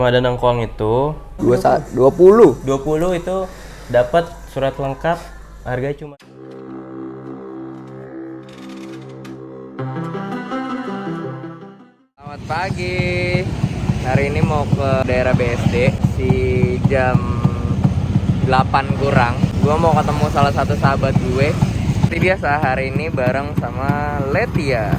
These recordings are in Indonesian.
Ada nangkuang itu 20 itu dapat surat lengkap, harganya cuma. Selamat pagi. Hari ini mau ke daerah BSD si jam 8 kurang. Gua mau ketemu salah satu sahabat gue. Seperti biasa hari ini bareng sama Letia.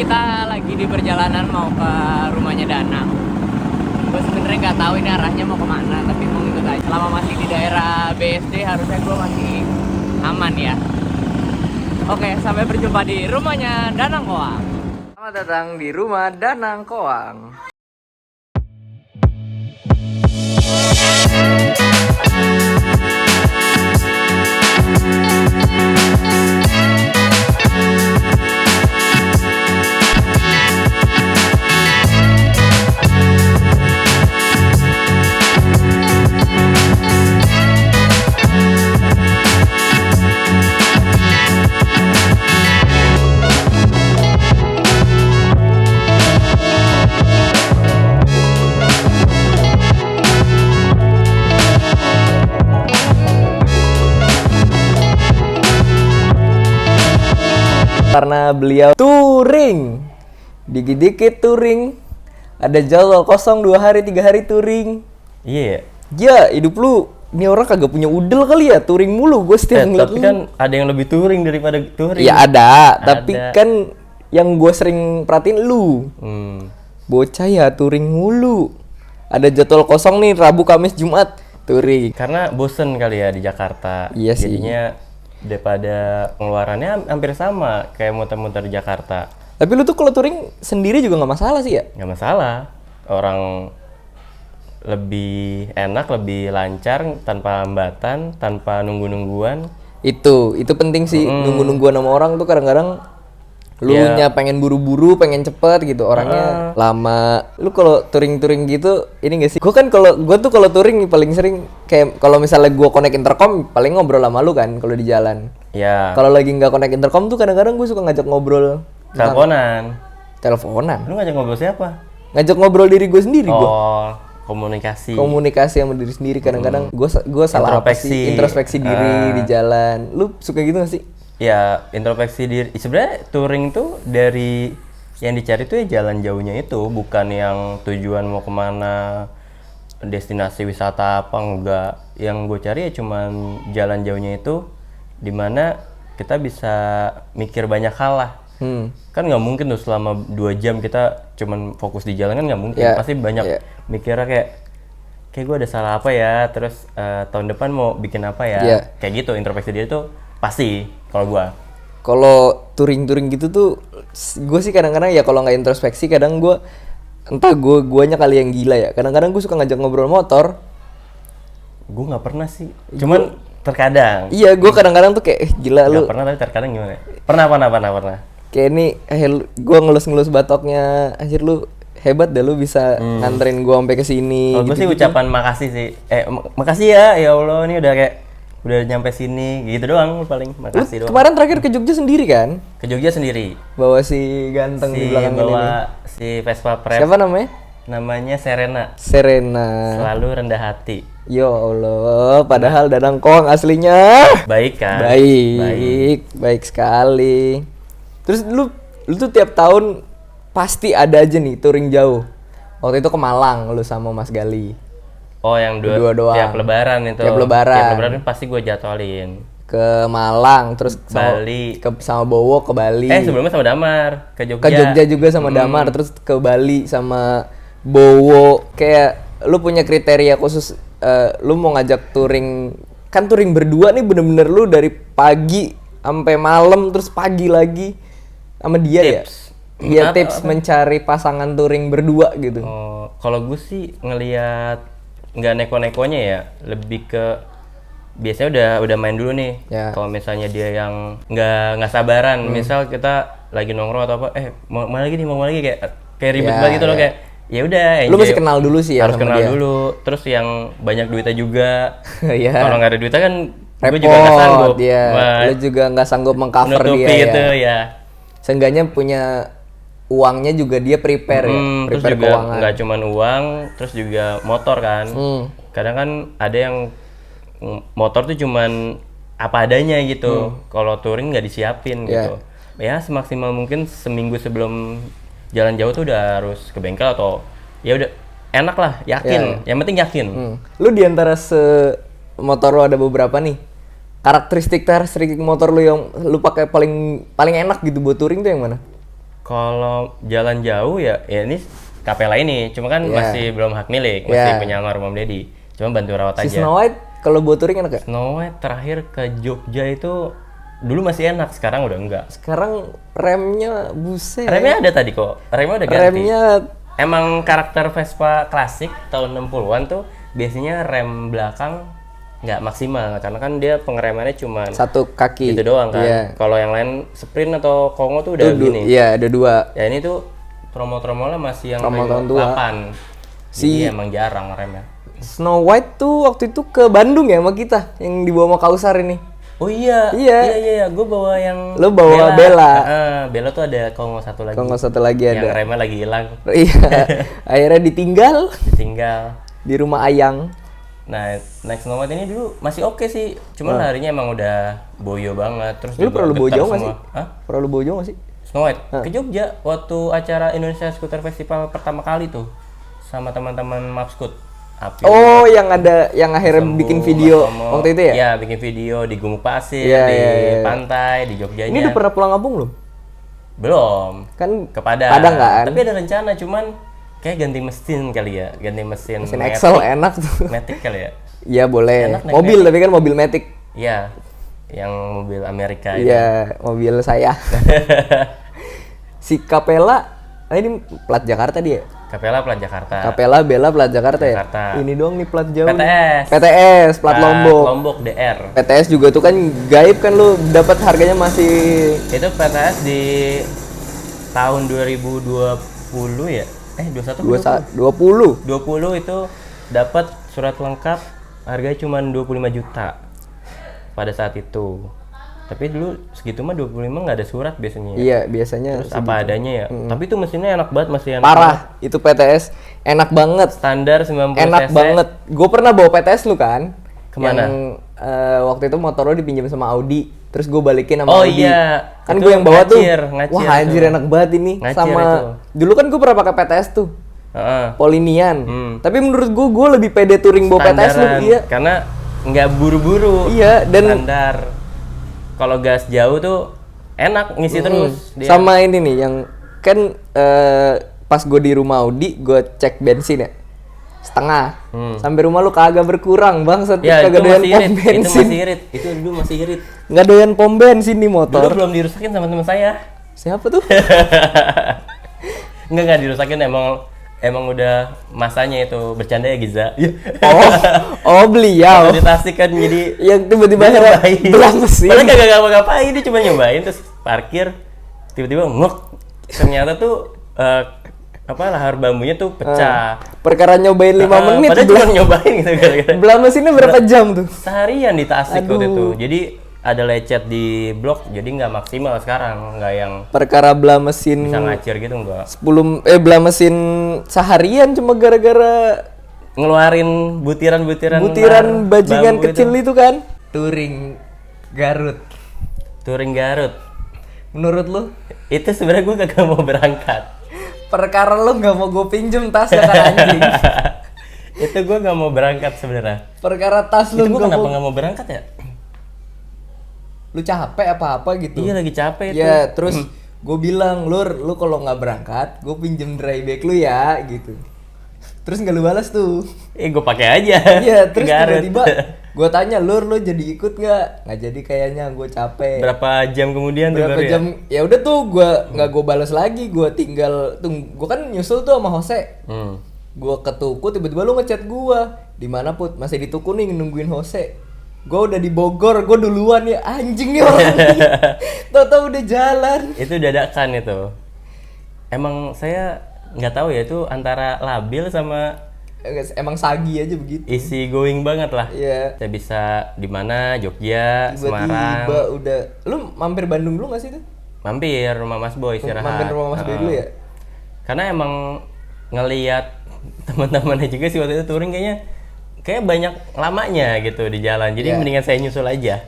Kita lagi di perjalanan mau ke rumahnya Danang. Gue sebenarnya nggak tahu ini arahnya mau kemana, tapi mau ngikut aja. Selama masih di daerah BSD harusnya gue masih aman ya. Oke, sampai berjumpa di rumahnya Danang Koang. Selamat datang di rumah Danang Koang. Karena beliau touring, dikit-dikit touring, ada jadwal kosong 2 hari 3 hari touring. Iya. Ya hidup lu, ini orang kagak punya udel kali ya, touring mulu. Gue setiap ngeliat Tapi lu. kan ada yang lebih touring daripada touring. Ya ada, tapi kan yang gue sering perhatiin lu, bocah ya touring mulu. Ada jadwal kosong nih Rabu Kamis Jumat touring. Karena bosen kali ya di Jakarta. Iya sih. Jadinya daripada pengeluarannya hampir sama kayak muter-muter di Jakarta. Tapi lu tuh kalau touring sendiri juga nggak masalah sih ya? Nggak masalah. Orang lebih enak, lebih lancar, tanpa hambatan, tanpa nunggu-nungguan. Itu penting sih. Nunggu-nungguan sama orang tuh kadang-kadang lu nya pengen buru-buru, pengen cepet gitu, orangnya lama. Lu kalau touring-touring gitu, ini gak sih? Gue tuh kalau touring paling sering kayak kalau misalnya gue connect intercom, paling ngobrol sama lu kan kalau di jalan. Ya. Kalau lagi nggak connect intercom tuh kadang-kadang gue suka ngajak ngobrol. Teleponan. Lu ngajak ngobrol siapa? Ngajak ngobrol diri gue sendiri. Komunikasi sama diri sendiri. Kadang-kadang gue salah apa sih? Introspeksi diri di jalan. Lu suka gitu gak sih? Ya, introspeksi diri. Sebenarnya touring tuh dari yang dicari tuh ya jalan jauhnya itu, bukan yang tujuan mau kemana, destinasi wisata apa enggak. Yang gue cari ya cuman jalan jauhnya itu, dimana kita bisa mikir banyak hal lah. Kan nggak mungkin tuh selama 2 jam kita cuman fokus di jalan, kan nggak mungkin. Pasti banyak mikirnya kayak gue ada salah apa ya, terus tahun depan mau bikin apa ya, kayak gitu. Introspeksi diri tuh pasti. Kalau touring gitu tuh gue sih kadang-kadang ya kalau nggak introspeksi kadang gue entah guanya kali yang gila ya, kadang-kadang gue suka ngajak ngobrol motor. Gue nggak pernah sih, cuman terkadang. Iya, gue kadang-kadang tuh kayak gila lu. Nggak pernah, tapi terkadang gimana? Pernah. Kayak ini gue ngelus-ngelus batoknya, anjir lu hebat deh, lu bisa nganterin gue sampai ke sini. Kalau gue sih ucapan makasih sih. Makasih ya Allah, ini udah nyampe sini gitu doang paling. Makasih doang. Kemarin terakhir ke Jogja sendiri kan? Ke Jogja sendiri. Bawa si ganteng di belakang ini. Si Vespa Prep. Siapa namanya? Namanya Serena. Selalu rendah hati. Ya Allah, padahal Danang Koang aslinya baik kan? Baik sekali. Terus lu tuh tiap tahun pasti ada aja nih touring jauh. Waktu itu ke Malang lu sama Mas Gali. Oh, yang dua doang. Tiap lebaran itu. Tiap lebaran pasti gue jadwalin. ke Malang, terus Bali. sama Bowo ke Bali. Sebelumnya sama Damar ke Jogja. Ke Jogja juga sama Damar, terus ke Bali sama Bowo. Kayak lu punya kriteria khusus, lu mau ngajak touring, kan touring berdua nih bener-bener lu dari pagi sampai malam terus pagi lagi sama dia Tips. ya. Iya, tips mencari pasangan touring berdua gitu. Oh, kalau gue sih ngelihat nggak neko-nekonya ya, lebih ke biasanya udah main dulu nih. Ya. Kalau misalnya dia yang nggak sabaran, misal kita lagi nongkrong atau apa, mau lagi nih, mau lagi kayak ribet Ya, banget gitu loh, ya. kayak ya udah. Lu mesti kenal dulu sih ya harus sama kenal dia. dulu. Terus yang banyak duitnya juga. Iya. Kalau nggak ada duitnya kan gue Repot juga nggak sanggup. dia. Lu juga nggak sanggup mengcover menutupi dia itu ya. ya. Seenggaknya punya uangnya juga dia prepare ya. Terus Prepare juga keuangan. nggak cuman uang, terus juga motor kan. Kadang kan ada yang motor tuh cuman apa adanya gitu. Kalau touring nggak disiapin gitu. Ya semaksimal mungkin seminggu sebelum jalan jauh tuh udah harus ke bengkel atau ya udah enak lah, yakin. Yang penting yakin. Lu diantara motor lu ada beberapa nih. Karakteristik motor lu yang lu pakai paling enak gitu buat touring tuh yang mana? Kalau jalan jauh ya ini Capella ini, cuma kan masih belum hak milik, masih punya almarhum Deddy. Cuma bantu rawat aja. Si Snow White kalau buat touring enak gak? Snow White terakhir ke Jogja itu dulu masih enak, sekarang udah enggak. Sekarang remnya buset. Remnya ada tadi kok, remnya udah ganti. Remnya Emang karakter Vespa klasik tahun 60-an tuh biasanya rem belakang nggak maksimal, karena kan dia pengeremannya cuma satu kaki gitu doang kan. Iya. Kalau yang lain sprint atau Kongo tuh udah gini. Iya, ada dua. Ya ini tuh tromol-tromolnya masih yang Tromol tahun rem tua. 8. Jadi emang jarang remnya. Snow White tuh waktu itu ke Bandung ya sama kita yang dibawa sama Kausar ini. Oh iya, Iya. gue bawa yang Lu bawa Bella. Bella tuh ada Kongo satu lagi. Kongo satu lagi Yang ada. remnya lagi hilang, Iya. Akhirnya ditinggal ditinggal. di rumah Ayang. Nah, naik Snow White ini dulu masih oke sih. Cuman larinya emang udah boyo banget. Terus Lu juga pernah lu bawa getar jauh nggak semua. sih? Hah? Pernah lu bawa jauh nggak sih? Snow White ke Jogja waktu acara Indonesia Scooter Festival pertama kali tuh sama teman-teman Mapscoot. Api. Oh, yang ada yang akhirnya bikin video Mas Tomo. waktu itu ya? Iya, bikin video di Gumuk Pasir, Iya, di iya. pantai, di Jogjanya. Ini udah pernah pulang kampung belum? Belum. Kan Ke Padang. Padang kan? Tapi ada rencana, cuman kayak ganti mesin kali ya, ganti mesin Matic. Excel enak tuh. Matic kali ya. Iya boleh. Enak naik Mobil tapi kan mobil Matic. Iya. Yang mobil Amerika itu. Iya, mobil saya. Si Capella, ini plat Jakarta dia. Capella plat Jakarta. Capella Bella plat Jakarta ya. Jakarta. Ini doang nih plat jauh. nih. PTS. PTS plat Lombok. Lombok DR. PTS juga tuh kan gaib kan lu dapat harganya masih Itu PTS di tahun 2020 ya? 21 20. 20 itu dapat surat lengkap harganya cuma 25 juta pada saat itu. Tapi dulu segitu mah 25 nggak ada surat biasanya. Iya, biasanya Terus apa adanya ya. Tapi itu mesinnya enak banget, masih enak. parah. Itu PTS enak banget. Standar 90 Enak cc. banget. Gue pernah bawa PTS lu kan? Kemana? Yang waktu itu motor lo dipinjam sama Audi, terus gue balikin sama Oh Audi. iya. Kan Itu gue yang bawa ngacir tuh. Wah anjir tuh. enak banget ini. Ngacir Sama itu. dulu kan gue pernah pakai PTS tuh. Heeh. Polinian. Tapi menurut gue lebih pede touring bawa PTS lu. Standaran. Iya. Karena nggak buru-buru. Iya, dan standar. Kalau gas jauh tuh enak ngisi terus. Dia. sama ini nih yang kan pas gue di rumah Audi, gue cek bensin ya. Setengah. Sampai rumah lu kagak berkurang, Bang. Ya, Kagak itu doyan masih pom irit. Itu bensin. masih irit. Itu dulu masih irit. Nggak doyan pom bensin nih Dulu motor. belum dirusakin sama teman saya. Siapa tuh? Enggak dirusakin, emang udah masanya itu. Bercanda ya Giza. Oh beliau. Di Tasik kan jadi Yang tiba-tiba dia akhirnya nyobain. belang mesin. Padahal kagak ngapa-ngapain, dia cuma nyobain terus parkir, tiba-tiba ngek. Ternyata tuh lahar bambunya tuh pecah. Perkara nyobain 5 menit Padahal cuma nyobain gitu gara-gara. belah mesinnya berapa jam tuh? Seharian di Tasik waktu itu. Aduh. Jadi ada lecet di blok, jadi nggak maksimal sekarang, nggak yang Perkara belah mesin bisa ngacir gitu enggak. 10 belah mesin seharian cuma gara-gara Ngeluarin butiran-butiran bajingan bambu kecil itu kan. Touring Garut. Touring Garut. Menurut lu? Itu sebenarnya gue kagak mau berangkat. Perkara lu nggak mau gue pinjem tas ya kan anjing. Itu gue nggak mau berangkat sebenarnya. Perkara tas Itu lu gue nggak kenapa mau. nggak mau berangkat ya? lu capek apa gitu. Iya lagi capek itu. Ya terus gue bilang, lu kalau nggak berangkat gue pinjem dry bag lu ya gitu. Terus nggak lu balas tuh. Gue pakai aja. Iya, terus Ke Garut. tiba-tiba gue tanya, lu jadi ikut nggak jadi kayaknya, gue capek. Berapa jam kemudian tuh Berapa baru jam ya udah tuh gue nggak gue balas lagi, gue tinggal gue kan nyusul tuh sama Jose. Gue ke tuku, tiba-tiba lu ngechat gue, di mana Put? Masih di tuku nih nungguin Jose. Gue udah di Bogor, gue duluan ya, anjing nih orang. Tau-tau udah jalan. Itu dadakan itu. Emang saya nggak tahu ya itu antara labil sama Emang sagi aja begitu. isi going banget lah. Iya. Saya bisa di mana, Jogja, Semarang. Tiba-tiba udah, lu mampir Bandung dulu nggak sih tuh? Mampir rumah Mas Boy istirahat. Mampir rumah Mas Boy dulu ya? Karena emang ngelihat teman-temannya juga sih waktu itu touring kayak banyak lamanya gitu di jalan. Jadi mendingan saya nyusul aja.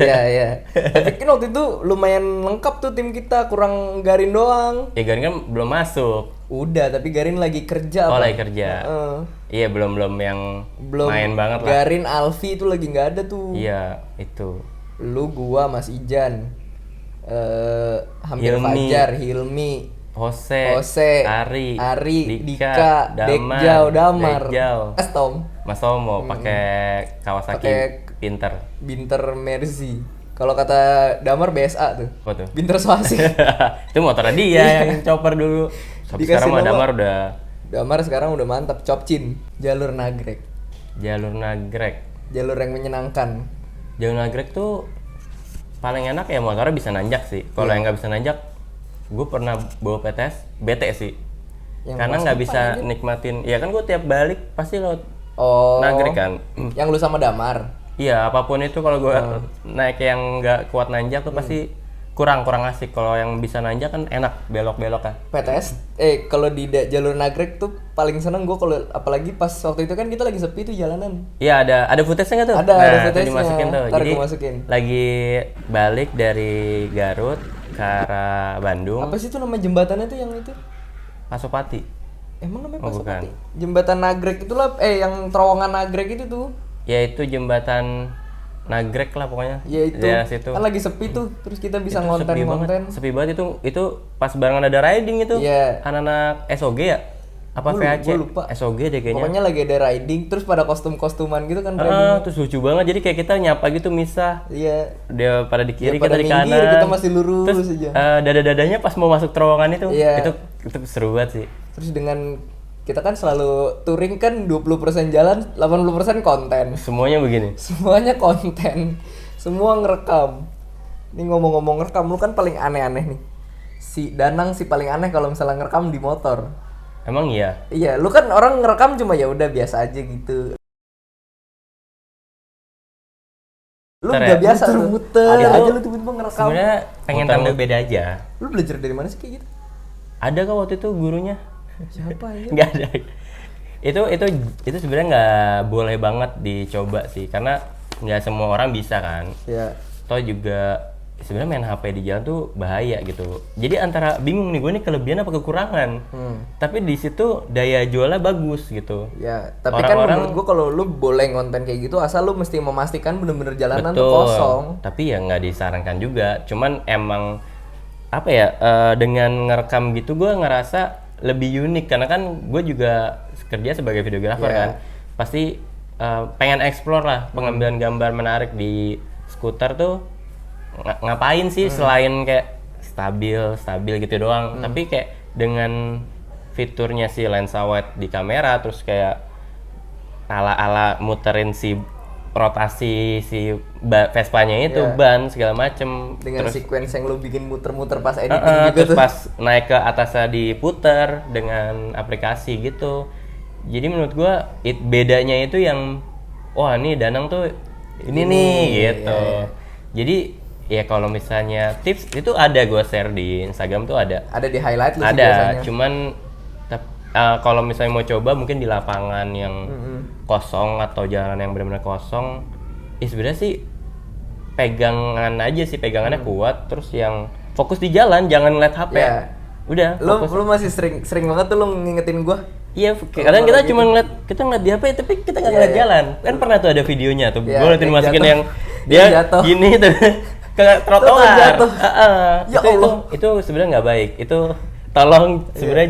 Iya. Tapi kan waktu itu lumayan lengkap tuh tim kita, kurang Garin doang. Ya Garin kan belum masuk. Udah, tapi Garin lagi kerja. Oh apa? lagi kerja. Iya belum yang main banget lah. Garin, Alfi itu lagi nggak ada tuh. Iya itu. Lu, gua, Mas Ijan, hampir Hilmi. Fajar, Hilmi, Jose, Ari, Dika, Dekjau, Damar, Dekjau. Mas Tomo pakai Kawasaki Pakai Pinter. Binter Mercy. Kalau kata Damar BSA tuh. Apa tuh? Binter Swasih. Itu motornya dia yang chopper dulu. Tapi Dikasih sekarang mah nama. Damar udah Damar sekarang udah mantap, Copcin, jalur nagrek. jalur nagrek. Jalur yang menyenangkan. Jalur nagrek tuh paling enak ya motornya bisa nanjak sih. Kalau yang nggak bisa nanjak, gue pernah bawa PTS, bete sih. Yang Karena mas nggak apa bisa aja? nikmatin. Ya kan gue tiap balik pasti lewat Oh. nagrek kan. Yang lu sama Damar. Iya apapun itu kalau gue naik yang nggak kuat nanjak tuh pasti kurang asik. Kalau yang bisa nanjak kan enak belok-belok kan. PTS kalau di jalur nagrek tuh paling seneng gue kalau apalagi pas waktu itu kan kita lagi sepi tuh jalanan. Iya ada footage-nya nggak tuh? Ada itu footage-nya. dimasukin tuh. Ntar Jadi gua masukin. lagi balik dari Garut ke arah Bandung, Apa sih tuh nama jembatannya tuh yang itu? Pasopati. Emang namanya Oh, Pasopati? bukan. Jembatan nagrek itulah yang terowongan nagrek itu tuh. Yaitu jembatan nagrek lah pokoknya. Ya itu. Daerah situ. Kan lagi sepi tuh, terus kita bisa Itu sepi banget. ngonten-ngonten. Sepi banget itu pas barengan ada riding itu. Iya. Anak-anak SOG ya? Apa VHC? Gua lupa. SOG deh kayaknya. Pokoknya lagi ada riding, terus pada kostum-kostuman gitu kan. Terus lucu banget. Jadi kayak kita nyapa gitu misah. Iya. Dia pada di kiri, Dia pada kita di minggir, kanan. kita masih lurus Terus, aja. dada-dadanya pas mau masuk terowongan itu, Iya. itu seru banget sih. Terus dengan kita kan selalu touring kan 20% jalan, 80% konten. Semuanya begini. Semuanya konten. Semua ngerekam. Ini ngomong-ngomong ngerekam, lu kan paling aneh-aneh nih. Si Danang sih paling aneh kalau misalnya ngerekam di motor. Emang iya? Iya, lu kan orang ngerekam cuma ya udah biasa aja gitu. Lu Muter udah ya? biasa muter Itu aja lu tiba-tiba ngerekam. Sebenarnya pengen tampil beda aja. Lu belajar dari mana sih kayak gitu? Ada kok waktu itu gurunya? Siapa ya? Nggak ada. Itu sebenarnya nggak boleh banget dicoba sih, karena nggak semua orang bisa kan. Ya. Toh juga sebenarnya main HP di jalan tuh bahaya gitu. Jadi antara bingung nih gue nih kelebihan apa kekurangan. Tapi di situ daya jualnya bagus gitu. Ya, tapi kan Orang-orang- menurut gua kalau lu boleh konten kayak gitu asal lu mesti memastikan bener-bener jalanan tuh Betul. kosong. Tapi ya nggak disarankan juga. Cuman emang apa ya dengan ngerekam gitu gue ngerasa lebih unik karena kan gue juga kerja sebagai videografer Yeah. kan. Pasti pengen explore lah pengambilan gambar menarik di skuter tuh ngapain sih selain kayak stabil gitu doang. Tapi kayak dengan fiturnya si lensa wide di kamera terus kayak ala muterin si rotasi si Vespanya itu Iya. ban segala macem Dengan terus sequence yang lu bikin muter-muter pas editing juga terus tuh. pas naik ke atasnya diputer dengan aplikasi gitu. Jadi menurut gua bedanya itu yang wah nih Danang tuh ini nih gitu. iya. Jadi ya kalau misalnya tips itu ada gua share di Instagram tuh ada. Ada di highlight lu sih Ada, biasanya. cuman kalau misalnya mau coba mungkin di lapangan yang kosong atau jalan yang benar-benar kosong, ya sebenarnya sih pegangannya kuat, terus yang fokus di jalan, jangan ngeliat HP. Ya. Udah, fokus. Lu masih sering banget tuh lu ngingetin gua. Iya, kadang kita cuma ngeliat di HP tapi kita nggak ngeliat jalan. Kan pernah tuh ada videonya tuh, Iya, gue ngeliatin yang masukin jatuh. yang Yang dia jatuh. gini tuh. ke trotoar. jatuh. Ya itu, Allah. itu sebenarnya nggak baik. Itu tolong sebenarnya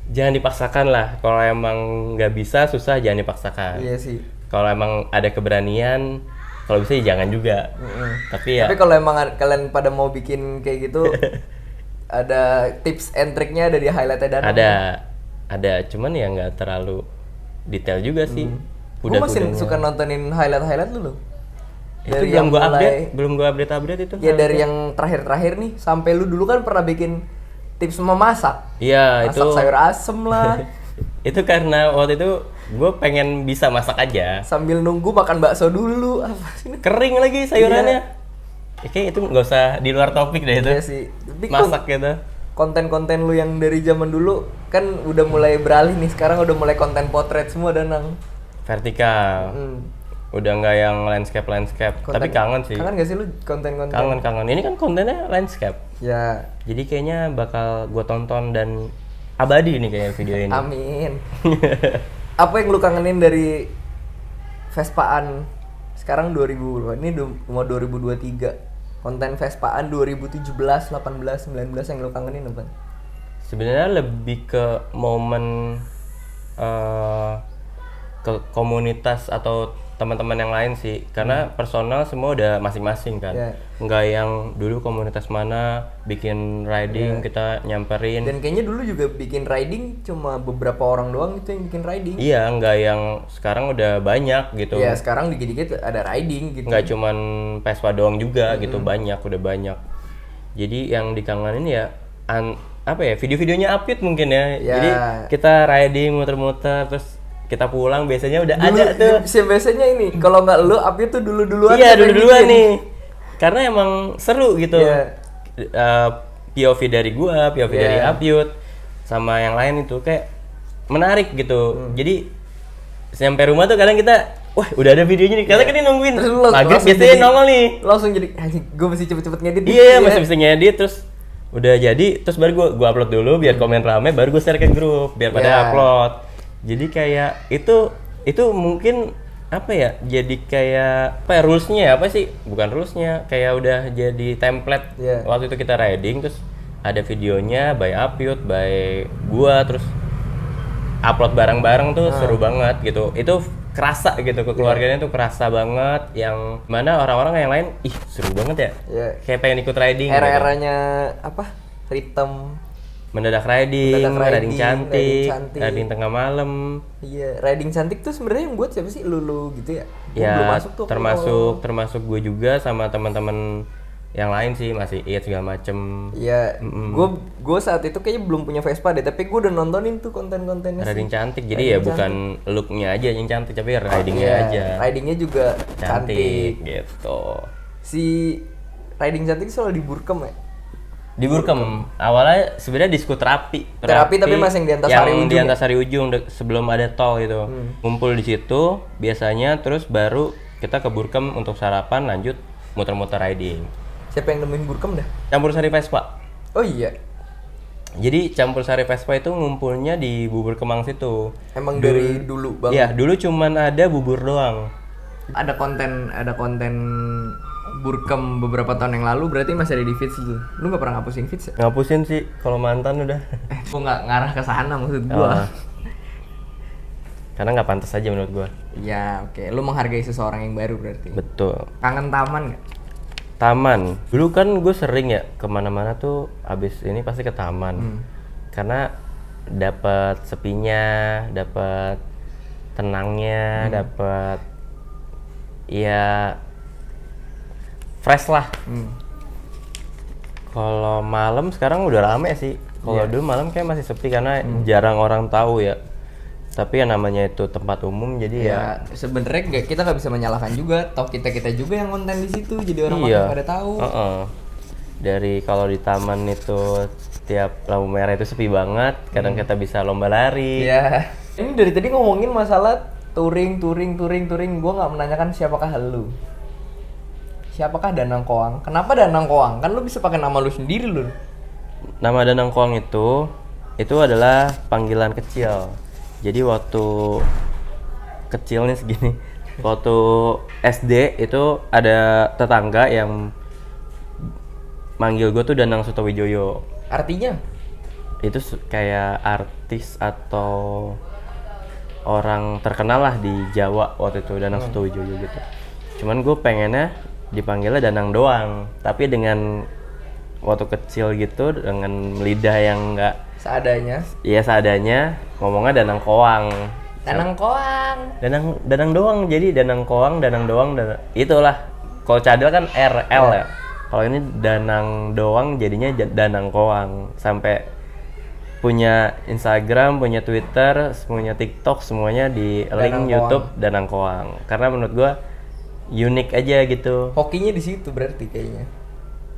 jangan dipaksakan lah. Kalau emang nggak bisa, susah, jangan dipaksakan. Iya sih. Kalau emang ada keberanian, kalau bisa ya jangan juga. Tapi ya Tapi kalau emang kalian pada mau bikin kayak gitu, ada tips and triknya ada di highlightnya Danang. ada. Cuman ya nggak terlalu detail juga sih. Gue masih Kuda-kudanya. suka nontonin highlight lu loh. Itu Dari belum yang gua mulai- update itu. Ya dari yang terakhir-terakhir nih, sampai lu dulu kan pernah bikin tips memasak. Iya, itu Masak sayur asem lah, itu karena waktu itu gue pengen bisa masak aja. sambil nunggu makan bakso dulu. Apa sih? Kering lagi sayurannya. Ya, kayak itu nggak usah di luar topik deh itu. Iya sih. Tapi Masak gitu. konten-konten lu yang dari zaman dulu kan udah mulai beralih nih, sekarang udah mulai konten potret semua Danang. Vertikal. Udah nggak yang landscape. Tapi kangen sih. Kangen gak sih lu konten-konten? Kangen. Ini kan kontennya landscape. Ya, Jadi kayaknya bakal gue tonton dan abadi nih kayak video ini. amin. Apa yang lu kangenin dari Vespaan sekarang 2000, ini mau 2023. Konten Vespaan 2017, 18, 19 yang lu kangenin apa? Sebenarnya lebih ke momen ke komunitas atau teman-teman yang lain sih, karena personal semua udah masing-masing kan. Yeah. Nggak yang dulu komunitas mana bikin riding kita nyamperin. Dan kayaknya dulu juga bikin riding cuma beberapa orang doang itu yang bikin riding. Iya, nggak yang sekarang udah banyak gitu. Ya sekarang dikit-dikit ada riding gitu. Nggak cuman Vespa doang juga gitu, udah banyak. Jadi yang dikangenin ya apa ya, video-videonya update mungkin ya. Ya. Jadi kita riding muter-muter terus kita pulang biasanya udah Dulu, ada tuh. biasanya ini kalau nggak lu up itu dulu-duluan. Iya, siapa yang dulu-duluan bikin? nih. Karena emang seru gitu. Iya. POV dari gua, POV dari Iya. Apyut sama yang lain itu kayak menarik gitu. Jadi sampai rumah tuh kadang kita, wah udah ada videonya nih. Karena kan ini nungguin. Terus lu Maghrib langsung biasanya jadi- nongol nih. Langsung jadi anjing, gue mesti cepet-cepet ngedit. nih. Iya, masih bisa ngedit terus udah jadi terus baru gua upload dulu biar komen rame, baru gua share ke grup biar pada Iya. upload. Jadi kayak itu mungkin apa ya, jadi kayak apa ya, rulesnya apa sih, bukan rulesnya, kayak udah jadi template. Iya. Waktu itu kita riding terus ada videonya by Apyut, by gua, terus upload bareng-bareng tuh seru banget gitu. Itu kerasa gitu, kekeluarganya tuh kerasa banget, yang mana orang-orang yang lain ih seru banget ya. Iya. Kayak pengen ikut riding gitu. Era-eranya apa? Rhythm. Mendadak riding, Mendadak riding cantik, riding cantik. riding tengah malam. Iya, riding cantik tuh sebenarnya yang buat siapa sih? Lulu gitu ya? Gua Ya, belum masuk tuh. termasuk gue juga sama teman-teman yang lain sih, masih Iit segala macem. Iya, gue saat itu kayaknya belum punya Vespa deh, tapi gue udah nontonin tuh konten-kontennya sih. Riding cantik, jadi ya bukan looknya aja yang cantik, tapi ridingnya Iya, aja ridingnya juga cantik cantik. gitu. Si riding cantik selalu di Burkem ya? Di Burkem awalnya sebenarnya di terapi Tapi masih yang di Antasari Ujung di ya? Antasari Ujung sebelum ada tol gitu. Ngumpul di situ biasanya, terus baru kita ke Burkem untuk sarapan, lanjut muter-muter riding. Siapa yang nemuin Burkem dah? Campur sari Vespa. Oh iya, Jadi campur sari Vespa itu ngumpulnya di Bubur Kemang situ. emang dari dulu banget. Iya, dulu cuman ada bubur doang. Ada konten Burkem beberapa tahun yang lalu, berarti masih ada di feeds lu. Lu nggak pernah ngapusin feeds ya? Ngapusin sih kalau mantan udah. Gua nggak ngarah ke sana maksud Oh. gua. Karena nggak pantas aja menurut gua. Iya, oke. Lu menghargai seseorang yang baru berarti. Betul. Kangen taman nggak? Taman. Dulu kan gue sering ya kemana-mana tuh abis ini pasti ke taman. Karena dapat sepinya, dapat tenangnya, dapat ya fresh lah. Kalau malam sekarang udah rame sih. Kalau dulu malam kayak masih sepi karena jarang orang tahu ya. Tapi yang namanya itu tempat umum, jadi ya Sebenarnya kita nggak bisa menyalahkan juga. Toh kita juga yang konten di situ, jadi orang iya. makin pada tahu. Dari kalau di taman itu tiap lampu merah itu sepi banget. Kadang kita bisa lomba lari. Iya. Ini dari tadi ngomongin masalah touring. Gua nggak menanyakan siapakah lu. Siapakah Danang Koang? Kenapa Danang Koang? Kan lu bisa pakai nama lu sendiri lu. Nama Danang Koang itu adalah panggilan kecil. Jadi waktu kecil nih segini, Waktu SD itu ada tetangga yang manggil gue tuh Danang Sutawijoyo. Artinya? Itu kayak artis atau orang terkenal lah di Jawa waktu itu, Danang Sutawijoyo gitu. Cuman gue pengennya dipanggilnya Danang doang, tapi dengan waktu kecil gitu dengan lidah yang enggak Seadanya. iya seadanya, ngomongnya Danang Koang. Danang Koang. Danang doang, jadi Danang Koang, Danang doang, itulah. Kalau cadel kan RL ya. Kalau ini Danang doang jadinya Danang Koang. Sampai punya Instagram, punya Twitter, punya TikTok, semuanya di link Danang YouTube Danang Koang. Karena menurut gua unik aja gitu. Hokinya di situ berarti kayaknya.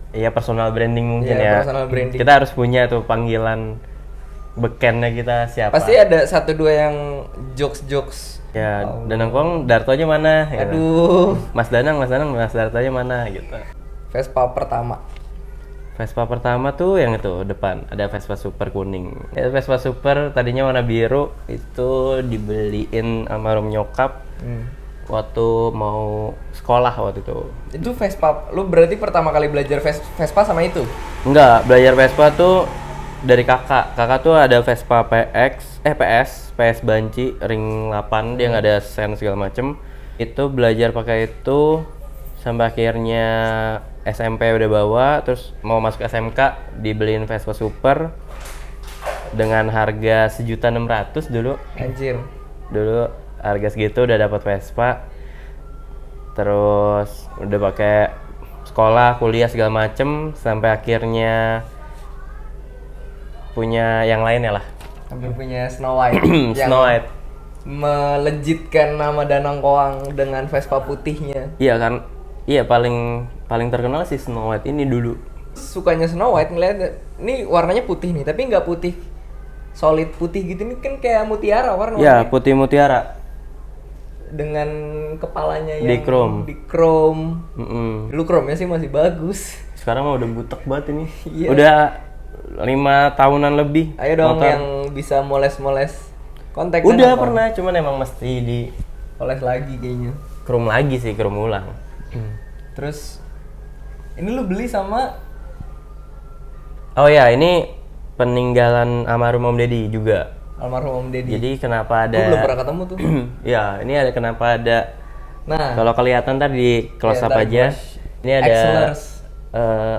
Iya, personal branding mungkin Iya, ya. personal branding. Kita harus punya tuh panggilan bekennya kita siapa. Pasti ada satu dua yang jokes. Ya, Danang Koang, Dartonya mana? Gitu. Aduh. Mas Dartonya mana gitu. Vespa pertama. Vespa pertama tuh yang itu depan, ada Vespa Super kuning. Ya, Vespa Super tadinya warna biru, itu dibeliin almarhum nyokap waktu mau sekolah waktu itu. Itu Vespa, lu berarti pertama kali belajar Vespa sama itu? Enggak, belajar Vespa tuh dari kakak. Kakak tuh ada Vespa PS banci ring 8, dia nggak ada sen segala macem. Itu belajar pakai itu sampai akhirnya SMP udah bawa, terus mau masuk SMK dibeliin Vespa Super dengan harga 1.600.000 dulu. Anjir. Dulu harga segitu udah dapat Vespa. Terus udah pakai sekolah, kuliah segala macem sampai akhirnya punya yang lainnya lah. Sampai punya Snow White. Snow White. Melejitkan nama Danang Koang dengan Vespa putihnya. Iya kan? Iya, paling terkenal sih Snow White ini dulu. Sukanya Snow White ngeliat ini warnanya putih nih, tapi nggak putih solid putih gitu, ini kan kayak mutiara warna. Iya, putih mutiara. Dengan kepalanya yang Di chrome. Lu chrome-nya sih masih bagus. Sekarang mah udah butek banget ini. Iya. Udah 5 tahunan lebih. Ayo dong motor. yang bisa moles-moles kontak. Udah pernah, cuman emang mesti di oles lagi kayaknya. chrome lagi sih, chrome ulang. Terus ini lu beli sama Oh ya, ini peninggalan almarhum Om Deddy juga. almarhum Om Deddy. Jadi kenapa ada? Gua belum pernah ketemu tuh. Ya, ini ada kenapa ada? Nah, Kalau kelihatan tadi di close up ntar aja. gua Ini ada Excellers.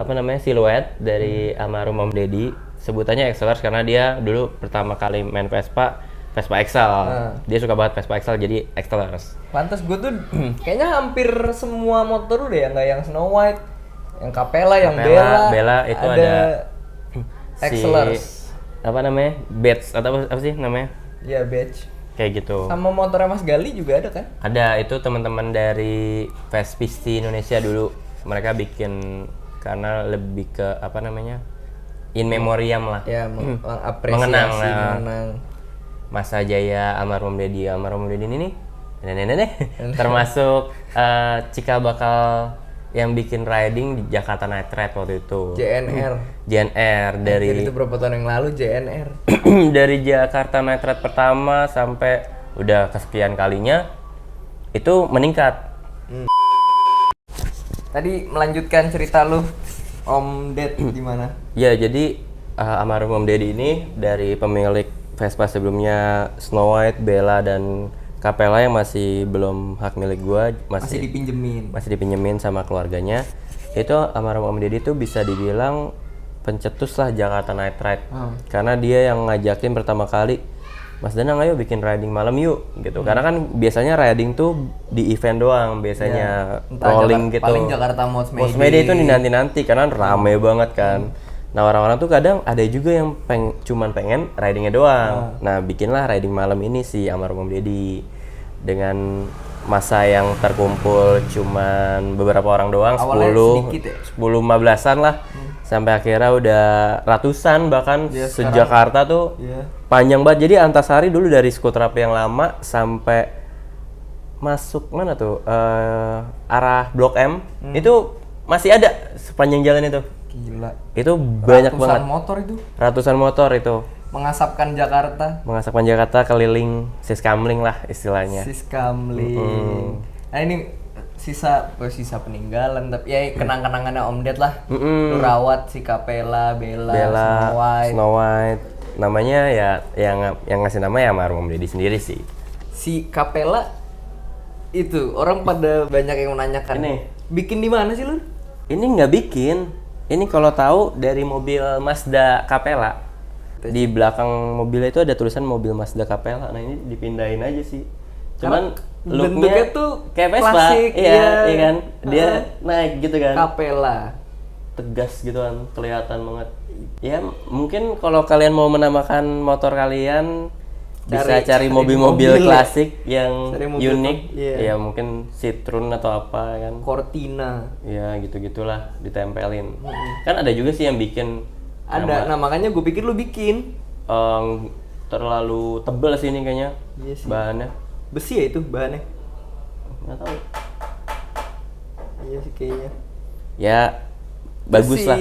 apa namanya, siluet dari almarhum Om Deddy. Sebutannya Excellers karena dia dulu pertama kali main Vespa Excel. Dia suka banget Vespa Excel, jadi Excellers. Pantes gue tuh kayaknya hampir semua motor udah ya, nggak yang Snow White, yang Capella, yang Bella itu ada Excellers. Apa namanya? Badge atau apa sih namanya? Ya badge. Kayak gitu. Sama motornya Mas Gali juga ada kan? Ada, itu teman-teman dari Vespisti Indonesia dulu. Mereka bikin karena lebih ke apa namanya? In memoriam lah. Ya, mengapresiasi, Mengenang, mengenang. Masa jaya almarhum Deddy. Almarhum Deddy ini nih, nenek-nenek termasuk cikal bakal yang bikin riding di Jakarta Night Ride waktu itu. JNR dari Anjir, itu berapa tahun yang lalu JNR. dari Jakarta Night Ride pertama sampai udah kesekian kalinya itu meningkat. Tadi melanjutkan cerita lu Om Ded gimana? Ya, jadi almarhum Om Deddy ini dari pemilik Vespa sebelumnya Snow White, Bella dan Capella yang masih belum hak milik gua, Masih dipinjemin sama keluarganya. Itu almarhum Om Deddy tuh bisa dibilang pencetus lah Jakarta Night Ride. Karena dia yang ngajakin pertama kali, Mas Danang ayo bikin riding malam yuk gitu. Karena kan biasanya riding tuh di event doang biasanya, rolling gitu. Paling Jakarta Mods Media itu dinanti-nanti karena rame banget kan. Nah, orang-orang tuh kadang ada juga yang cuman pengen ridingnya doang. Nah, bikinlah riding malam ini si almarhum Om Deddy dengan masa yang terkumpul cuman beberapa orang doang, Awalnya sedikit ya? 10-15an lah. Sampai akhirnya udah ratusan bahkan Ya, se-Jakarta tuh panjang banget. Jadi Antasari dulu dari Skuter Api yang lama sampai masuk mana tuh arah Blok M itu masih ada sepanjang jalan itu. Gila. Itu banyak banget. Motor itu Ratusan motor itu mengasapkan Jakarta. keliling Siskamling lah istilahnya. Siskamling. Nah ini sisa peninggalan tapi ya kenang-kenangannya Om Ded lah. Lu rawat si Capella, Bella, Snow White. Namanya ya yang ngasih nama ya almarhum Om Deddy sendiri sih. Si Capella itu orang pada banyak yang menanyakan. Ini. Bikin di mana sih lu? Ini nggak bikin. Ini kalau tahu dari mobil Mazda Capella. Di belakang mobilnya itu ada tulisan mobil Mazda Capella. Nah ini dipindahin aja sih. Cuman bentuknya looknya tuh kayak Vespa. klasik, Iya kan. Dia naik gitu kan. Capella. Tegas gitu kan, kelihatan banget. Ya mungkin kalau kalian mau menamakan motor kalian bisa cari mobil-mobil klasik yang unik. Ya mungkin Citroen atau apa kan. Cortina. Ya gitu-gitulah ditempelin. Kan ada juga sih yang bikin Ada, nah makanya gue pikir lu bikin. Terlalu tebel sih ini kayaknya. Iya sih. Bahannya. Besi ya itu bahannya? Nggak tahu. Iya sih kayaknya. Ya bagus lah.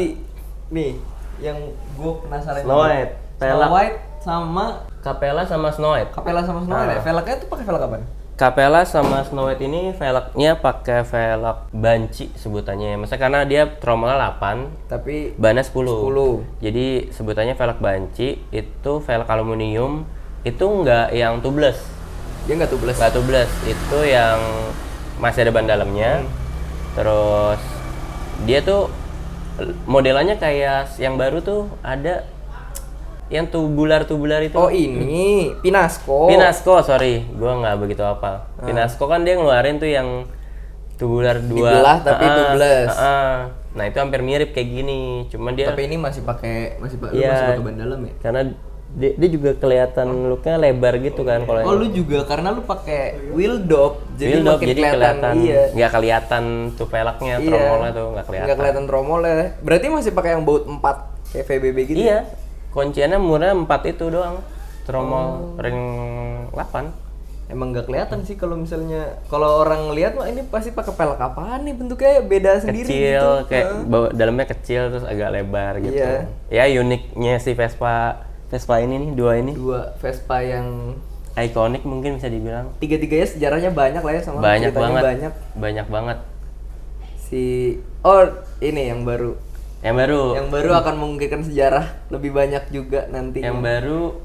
Nih, yang gue penasaran. Snow White. Snow White sama Capella sama Snow White. Capella sama Snow White. Velgnya tuh pakai velg apaan? Capella sama Snow White ini velgnya pakai velg banci sebutannya. Maksudnya karena dia tromolnya 8, tapi bannya 10. 10. Jadi sebutannya velg banci, itu velg aluminium, itu nggak yang tubeless. Dia nggak tubeless. Nggak tubeless, itu yang masih ada ban dalamnya. Terus dia tuh modelannya kayak yang baru tuh ada yang tubular itu. Oh ini Pinasco. Sorry, gua nggak begitu apa. Pinasco kan dia ngeluarin tuh yang tubular 2. Dibelah tapi tubeless. Nah itu hampir mirip kayak gini, cuman dia. Tapi ini masih pakai masih Iya, pakai ban dalam ya. Karena dia juga kelihatan looknya lebar gitu kan kalau. Oh lu juga karena lu pakai wheel dop, jadi wheel dop, makin jadi kelihatan. Iya. Nggak kelihatan tuh velgnya, tromolnya tuh nggak kelihatan. Nggak kelihatan tromolnya. Berarti masih pakai yang baut 4 kayak VBB gitu. Iya. Kunciannya murah 4 itu doang. Tromol ring 8. Emang nggak kelihatan sih kalau misalnya kalau orang lihat mah ini pasti pakai velg apaan nih, bentuknya beda sendiri Kecil, gitu. kayak dalamnya kecil terus agak lebar gitu. Iya. Ya uniknya si Vespa ini nih, Dua Vespa yang ikonik mungkin bisa dibilang. tiga-tiganya sejarahnya banyak lah ya sama Banyak ceritanya banget. Banyak banget. Ini yang baru. Yang baru akan mengukirkan sejarah lebih banyak juga nanti. Yang baru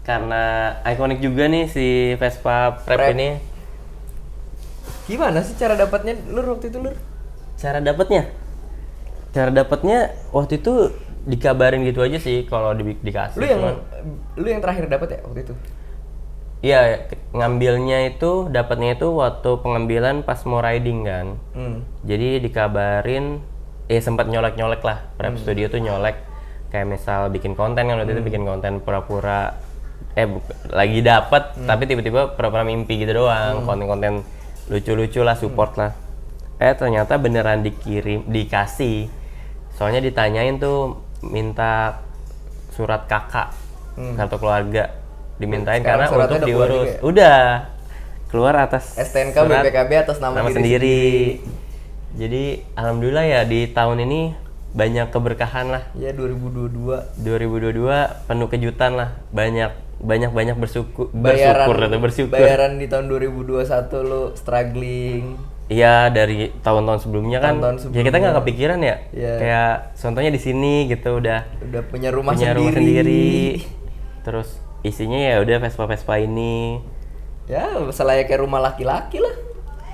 karena ikonik juga nih si Vespa Prep ini. Gimana sih cara dapatnya Lur waktu itu Lur? Cara dapatnya waktu itu dikabarin gitu aja sih kalau dikasih. Lu yang terakhir dapat ya waktu itu? Iya, ngambilnya itu dapatnya itu waktu pengambilan pas mau riding kan. Jadi dikabarin sempat nyolek-nyolek lah. Prep Studio tuh nyolek kayak misal bikin konten kan waktu itu bikin konten pura-pura lagi dapat tapi tiba-tiba pura-pura mimpi gitu doang. Konten-konten lucu-lucu lah, support lah. Ternyata beneran dikasih. Soalnya ditanyain tuh minta surat kakak, kartu keluarga. Dimintain karena untuk diurus. Udah keluar atas STNK BPKB atas nama sendiri. Jadi alhamdulillah ya di tahun ini banyak keberkahan lah. Ya 2022 penuh kejutan lah. Banyak bersyukur. Bayaran di tahun 2021 lo struggling. Iya, dari tahun-tahun sebelumnya kan. Ya kita nggak kepikiran ya. Yeah. Kayak contohnya di sini gitu udah punya rumah sendiri. Terus isinya ya udah Vespa ini. Ya, selayaknya rumah laki-laki lah.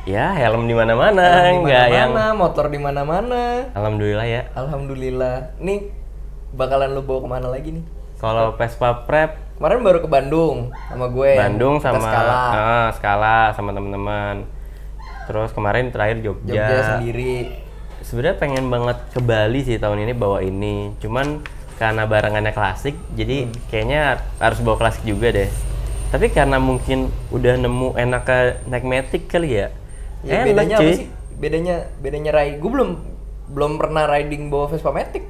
Ya, helm di mana-mana, enggak yang motor di mana-mana. Alhamdulillah ya. Alhamdulillah. Nih bakalan lu bawa kemana lagi nih? Kalau Vespa Prep kemarin baru ke Bandung sama gue. Bandung sama Skala sama teman-teman. Terus kemarin terakhir Jogja sendiri. Sebenarnya pengen banget ke Bali sih tahun ini bawa ini. Cuman karena barangannya klasik, jadi kayaknya harus bawa klasik juga deh. Tapi karena mungkin udah nemu enaknya naik Matic kali ya. Ya bedanya apa sih? Bedanya ride. Gue belum pernah riding bawa Vespa Matic.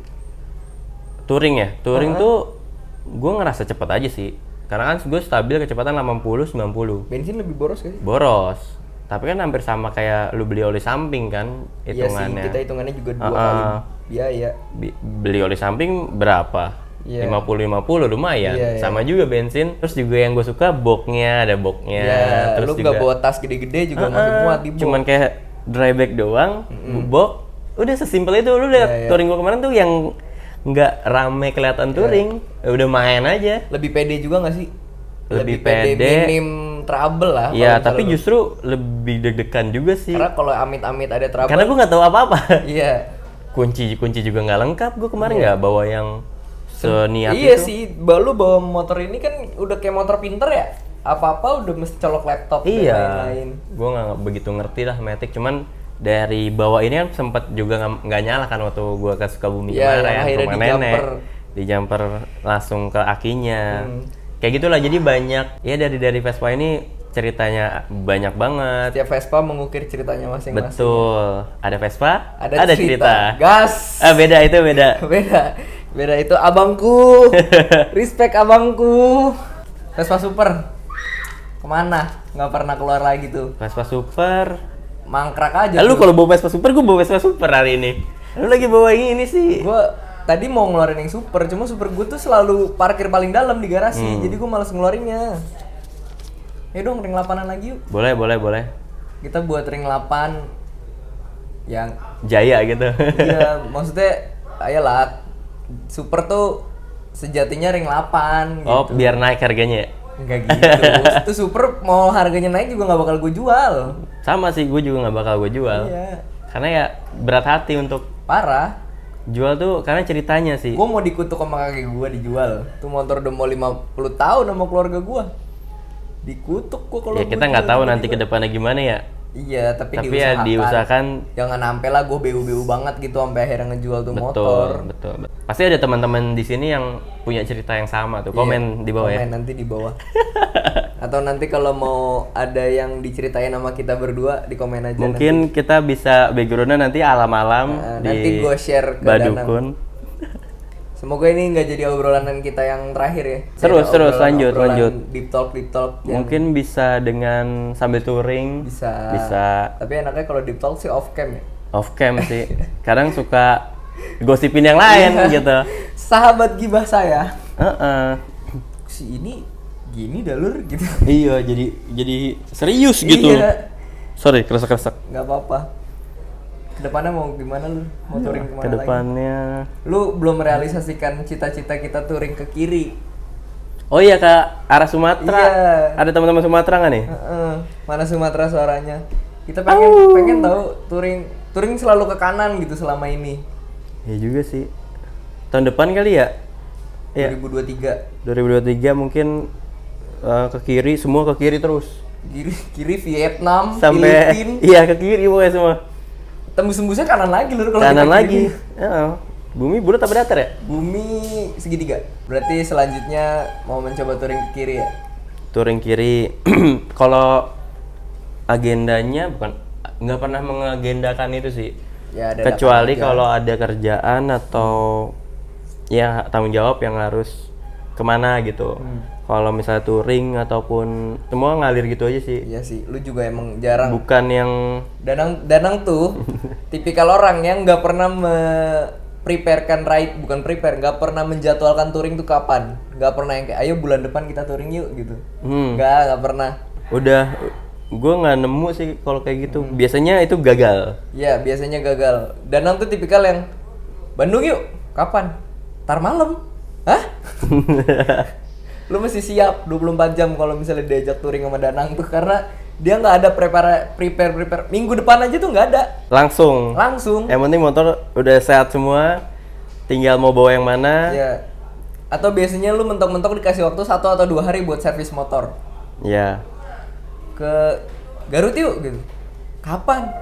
Touring ya? Touring tuh gue ngerasa cepet aja sih. Karena kan gue stabil kecepatan 80-90. Bensin lebih boros gak sih? Boros. Tapi kan hampir sama kayak lu beli oli samping kan hitungannya. Iya sih, kita hitungannya juga 2 kali biaya. Beli oli samping berapa? Iya. 50-50 lumayan. Iya, iya. Sama juga bensin. Terus juga yang gue suka boxnya, ada boxnya. Ya, Terus lu nggak bawa tas gede-gede juga masih muat di box. Cuman kayak dry bag doang, box. Udah sesimpel itu. Lu lihat Iya, iya. touring gue kemarin tuh yang nggak rame kelihatan touring. Udah main aja. Lebih pede juga nggak sih? Lebih pede. Minim trouble lah. Iya, kalau tapi misalnya lu- justru lebih deg-degan juga sih. karena kalau amit-amit ada trouble. Karena gue nggak tahu apa-apa. Iya. Kunci juga nggak lengkap. Gue kemarin nggak bawa yang seniat Iya itu. sih, lu bawa motor ini kan udah kayak motor pinter ya. Apa-apa udah mesti colok laptop dan Iya, lain-lain. gue nggak begitu ngerti lah Matic, cuman dari bawah ini kan sempet juga nggak nyala kan waktu gue ke Sukabumi Iya, yang kemarin akhirnya rumah di-jumper. nenek, di jumper langsung ke akinya, kayak gitulah. Jadi banyak ya dari Vespa ini ceritanya banyak banget. Setiap Vespa mengukir ceritanya masing-masing. Betul, ada Vespa, Ada cerita. Gas. Beda itu beda. Beda itu abangku. Respect abangku. Vespa Super. Kemana? Nggak pernah keluar lagi tuh. Vespa Super. Mangkrak aja. Lu kalau bawa Vespa Super, gue bawa Vespa Super hari ini. Lu lagi bawa yang ini sih. Gua tadi mau ngeluarin yang super, cuma super gue tuh selalu parkir paling dalam di garasi, jadi gue malas ngeluarinnya. Ya dong, ring 8-an lagi yuk. Boleh. Kita buat ring 8 yang Jaya gitu. iya, maksudnya ayolah, super tuh sejatinya ring 8 gitu. Oh, biar naik harganya ya? Enggak gitu. Itu super mau harganya naik juga nggak bakal gue jual. Sama sih, gue juga nggak bakal gue jual. Iya. Karena ya berat hati untuk Parah. jual tuh karena ceritanya sih. Gue mau dikutuk sama kakek gue dijual. Tuh motor udah mau 50 tahun sama keluarga gue. Dikutuk gue kalau Ya kita nggak tahu nanti ke depannya gimana ya. Iya, tapi Ya diusahakan. Jangan sampai lah gue BU-BU banget gitu sampai akhirnya ngejual tuh motor. Betul. Pasti ada teman-teman di sini yang punya cerita yang sama tuh. Komen di bawah ya. Komen nanti di bawah. Atau nanti kalau mau ada yang diceritain sama kita berdua di komen aja. Mungkin kita bisa backgroundnya nanti alam-alam di nanti gue share ke Badukun. Semoga ini nggak jadi obrolan kita yang terakhir ya. Terus, lanjut. Deep talk. yang Mungkin bisa dengan sambil touring. bisa. Tapi enaknya kalau deep talk sih off cam ya. Off cam sih. Kadang suka gosipin yang lain gitu. Sahabat gibah saya. Heeh. Si ini gini dah lur gitu. Iya, jadi serius gitu. Iya. Sorry, kresek-kresek. Nggak apa-apa. Kedepannya mau gimana lu? Mau touring kemana Kedepannya. lagi? Lu belum merealisasikan cita-cita kita touring ke kiri. Oh iya, ke arah Sumatera. Iya. Ada teman-teman Sumatera nggak nih? Heeh. Mana Sumatera suaranya? Kita pengen tahu touring selalu ke kanan gitu selama ini. Ya juga sih. Tahun depan kali ya? Iya. 2023. 2023 mungkin ke kiri, semua ke kiri terus. Kiri Vietnam, Sampai Filipina. iya ke kiri pokoknya semua. Tembus-tembusnya kanan lagi lur kalau Kanan kita lagi. kiri. Heeh. Bumi bulat apa datar ya? Bumi segitiga. Berarti selanjutnya mau mencoba touring ke kiri ya? Touring kiri. Kalau agendanya nggak pernah mengagendakan itu sih. Ya, ada Kecuali kalau ada kerjaan atau ya tanggung jawab yang harus kemana gitu. Kalau misalnya touring ataupun semua ngalir gitu aja sih. Iya sih, lu juga emang jarang. Bukan yang Danang tuh tipikal orang yang nggak pernah preparekan ride, bukan prepare, nggak pernah menjadwalkan touring tuh kapan. Nggak pernah yang kayak ayo bulan depan kita touring yuk gitu. Nggak pernah. udah gue nggak nemu sih kalau kayak gitu. Biasanya itu gagal. Iya, biasanya gagal. Danang tuh tipikal yang Bandung yuk, kapan? Ntar malam. Hah? Lu mesti siap 24 jam kalau misalnya diajak touring sama Danang tuh, karena dia nggak ada prepare minggu depan aja tuh nggak ada, Langsung. langsung. Yang penting motor udah sehat semua, tinggal mau bawa yang mana. Ya. Atau biasanya lu mentok-mentok dikasih waktu 1 atau 2 hari buat servis motor. Ya. Ke Garut yuk gitu. Kapan?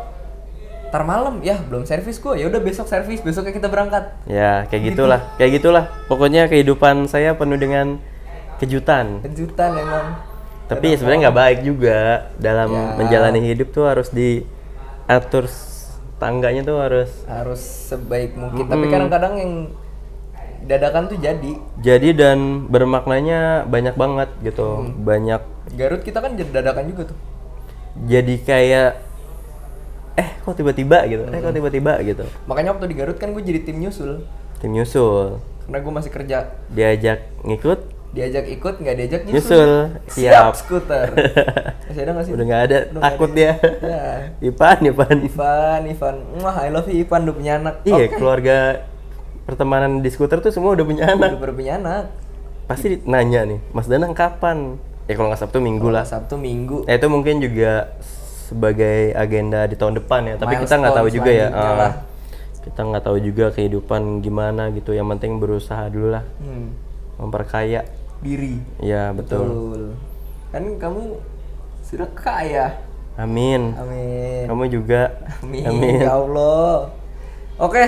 Ntar malam. Ya, belum servis gua. Ya udah besok servis, besoknya kita berangkat. Ya, kayak gitulah. Pokoknya kehidupan saya penuh dengan kejutan. Kejutan emang. Tapi sebenarnya nggak baik juga dalam Ya. menjalani hidup tuh harus diatur tangganya tuh Harus sebaik mungkin. Tapi kadang-kadang yang dadakan tuh jadi dan bermaknanya banyak banget gitu. Banyak Garut kita kan jadi dadakan juga tuh. jadi kayak kok tiba-tiba gitu. Kok tiba-tiba gitu. Makanya waktu di Garut kan gue jadi tim nyusul. Tim nyusul. karena gue masih kerja. Diajak ngikut, Diajak ikut, nggak diajak nyusul. Siap skuter. Masih ada nggak sih? Udah nggak ada, Udah takut nggak dia. Ya. Ivan, wah I love you Ivan, udah punya anak. Iya, Oke. keluarga pertemanan di skuter tuh semua udah punya anak. Udah punya anak. Pasti nanya nih, Mas Danang kapan? Ya kalau nggak Sabtu Minggu lah. Sabtu Minggu. Itu mungkin juga sebagai agenda di tahun depan ya. Tapi kita nggak tahu Milestone juga ya. selanjutnya lah. Kita nggak tahu juga kehidupan gimana gitu. Yang penting berusaha dulu lah, memperkaya. Diri. Ya betul. Betul. Kan kamu sudah kaya. Amin. Amin. Kamu juga. Amin. Ya Allah. Oke.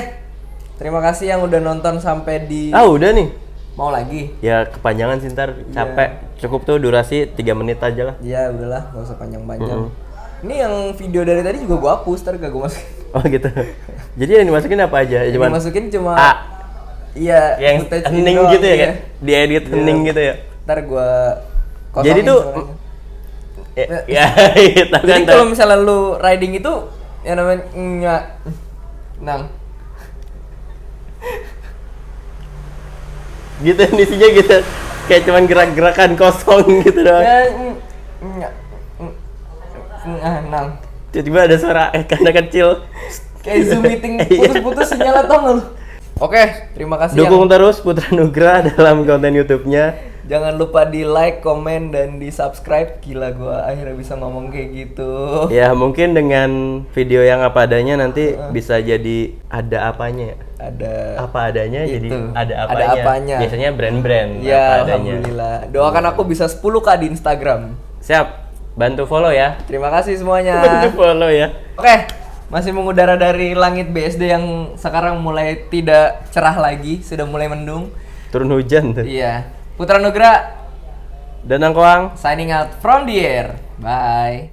Terima kasih yang udah nonton sampai di. Ah udah nih. Mau lagi? Ya kepanjangan sih ntar capek. Cukup tuh durasi 3 menit aja lah. Ya udahlah, gak usah panjang-panjang. Ini yang video dari tadi juga gua hapus, ntar gak gua masukin. Oh gitu. Jadi yang dimasukin apa aja? Yang dimasukin cuma A. Iya, Yang footage hening doang, gitu ya iya. kan? Diedit hening gitu ya. Ntar gua kosongin Jadi tuh suaranya. ya itu kan. Jadi kalau misalnya lu riding itu yang namanya enggak nang gitu isinya gitu. Kayak cuman gerak-gerakan kosong gitu doang. ya enggak nang Tiba-tiba ada suara anak kecil. kayak Zoom meeting putus-putus sinyal atau enggak lu? Oke, terima kasih Dukung terus Putra Nugra dalam konten YouTube-nya. Jangan lupa di like, komen, dan di subscribe. Gila gua akhirnya bisa ngomong kayak gitu. Ya mungkin dengan video yang apa adanya nanti bisa jadi ada apanya ya. Ada Apa adanya jadi Itu. ada Ada apanya. apanya. Biasanya brand-brand ya, apa adanya. alhamdulillah. Doakan aku bisa 10K di Instagram. Siap. Bantu follow ya. Terima kasih semuanya. Bantu follow ya. Oke, masih mengudara dari langit BSD yang sekarang mulai tidak cerah lagi, sudah mulai mendung. Turun hujan tuh. Iya. Putra Nugra Dan Angkoang. signing out from the air. Bye.